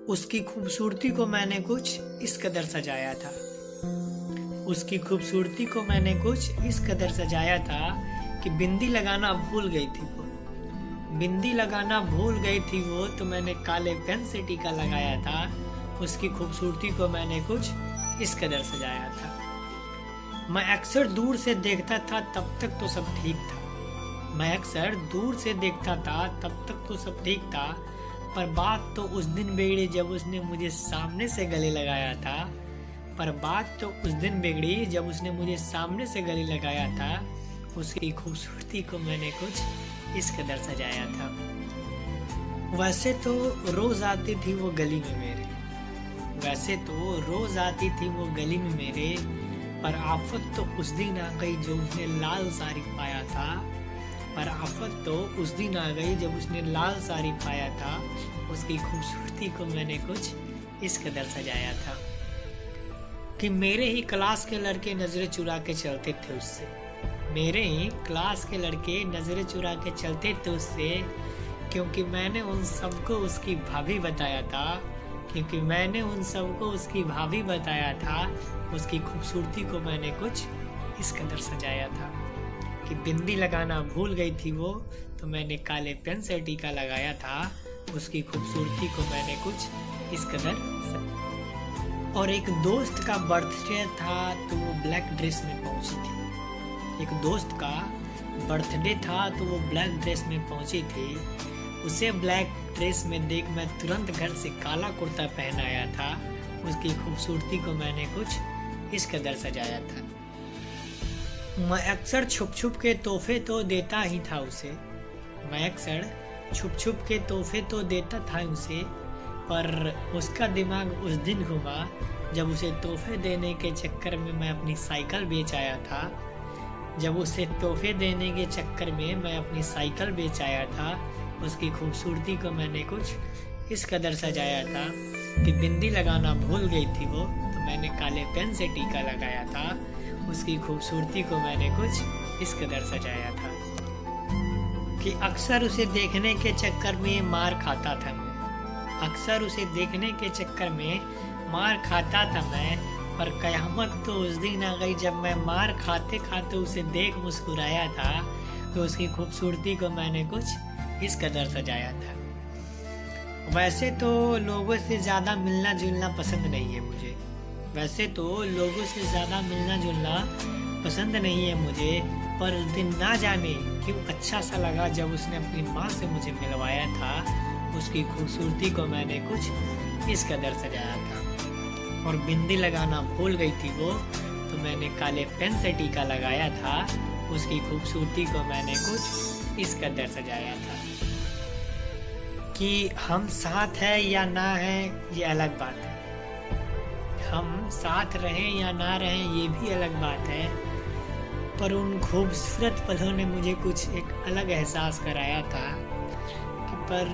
उसकी खूबसूरती को मैंने कुछ इस कदर सजाया था। उसकी खूबसूरती को मैंने कुछ इस कदर सजाया था कि बिंदी लगाना भूल गई थी वो। बिंदी लगाना भूल गई थी वो, तो मैंने काले पेन से टीका लगाया था। उसकी खूबसूरती को मैंने कुछ इस कदर सजाया था। मैं अक्सर दूर से देखता था, तब तक तो सब ठीक था। मैं अक्सर दूर से देखता था, तब तक तो सब ठीक था। पर बात तो उस दिन बिगड़ी जब उसने मुझे सामने से गले लगाया था। पर बात तो उस दिन बिगड़ी जब उसने मुझे सामने से गले लगाया था। उसकी खूबसूरती को मैंने कुछ इस कदर सजाया था। वैसे तो रोज आती थी वो गली में मेरे, वैसे तो रोज आती थी वो गली में मेरे, पर आफत तो उस दिन आ गई जब उसने लाल साड़ी पाया था। पर आफत तो उस दिन आ गई जब उसने लाल साड़ी पाया था। उसकी खूबसूरती को मैंने कुछ इस कदर सजाया था कि मेरे ही क्लास के लड़के नजरें चुरा के चलते थे उससे। मेरे ही क्लास के लड़के नजरें चुरा के चलते थे उससे, क्योंकि मैंने उन सबको उसकी भाभी बताया था। क्योंकि मैंने उन सबको उसकी भाभी बताया था। उसकी खूबसूरती को मैंने कुछ इस कदर सजाया था कि बिंदी लगाना भूल गई थी वो, तो मैंने काले पेन से टीका लगाया था। उसकी खूबसूरती को मैंने कुछ इस कदर। और एक दोस्त का बर्थडे था तो वो ब्लैक ड्रेस में पहुंची थी। एक दोस्त का बर्थडे था तो वो ब्लैक ड्रेस में पहुंची थी। उसे ब्लैक ड्रेस में देख मैं तुरंत घर से काला कुर्ता पहन आया था। उसकी खूबसूरती को मैंने कुछ इस कदर सजाया था। मैं अक्सर छुप छुप के तोहफे तो देता ही था उसे। मैं अक्सर छुप छुप के तोहफे तो देता था उसे, पर उसका दिमाग उस दिन घुमा जब उसे तोहफे देने के चक्कर में मैं अपनी साइकिल बेच आया था। जब उसे तोहफे देने के चक्कर में मैं अपनी साइकिल बेच आया था। उसकी खूबसूरती को मैंने कुछ इस कदर सजाया था कि बिंदी लगाना भूल गई थी वो, तो मैंने काले पेन से टीका लगाया था। उसकी खूबसूरती को मैंने कुछ इस कदर सजाया था कि अक्सर उसे देखने के चक्कर में मार खाता था मैं। अक्सर उसे देखने के चक्कर में मार खाता था मैं, पर कयामत तो उस दिन आ गई जब मैं मार खाते खाते उसे देख मुस्कुराया था। तो उसकी खूबसूरती को मैंने कुछ इस कदर सजाया था। वैसे तो लोगों से ज़्यादा मिलना जुलना पसंद नहीं है मुझे। वैसे तो लोगों से ज़्यादा मिलना जुलना पसंद नहीं है मुझे, पर उस दिन ना जाने क्यों अच्छा सा लगा जब उसने अपनी माँ से मुझे मिलवाया था। उसकी खूबसूरती को मैंने कुछ इस कदर सजाया था। और बिंदी लगाना भूल गई थी वो, तो मैंने काले पेन से टीका लगाया था। उसकी खूबसूरती को मैंने कुछ इस कदर सजाया था कि हम साथ हैं या ना हैं ये अलग बात है। हम साथ रहें या ना रहें ये भी अलग बात है, पर उन खूबसूरत पलों ने मुझे कुछ एक अलग एहसास कराया था कि पर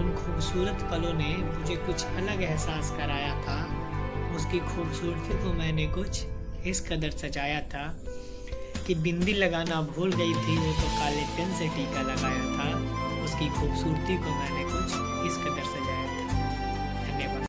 उन खूबसूरत पलों ने मुझे कुछ अलग एहसास कराया था। उसकी खूबसूरती को मैंने कुछ इस कदर सजाया था कि बिंदी लगाना भूल गई थी वो, तो काले पेन से टीका लगाया था। उसकी खूबसूरती को मैंने कुछ इस कदर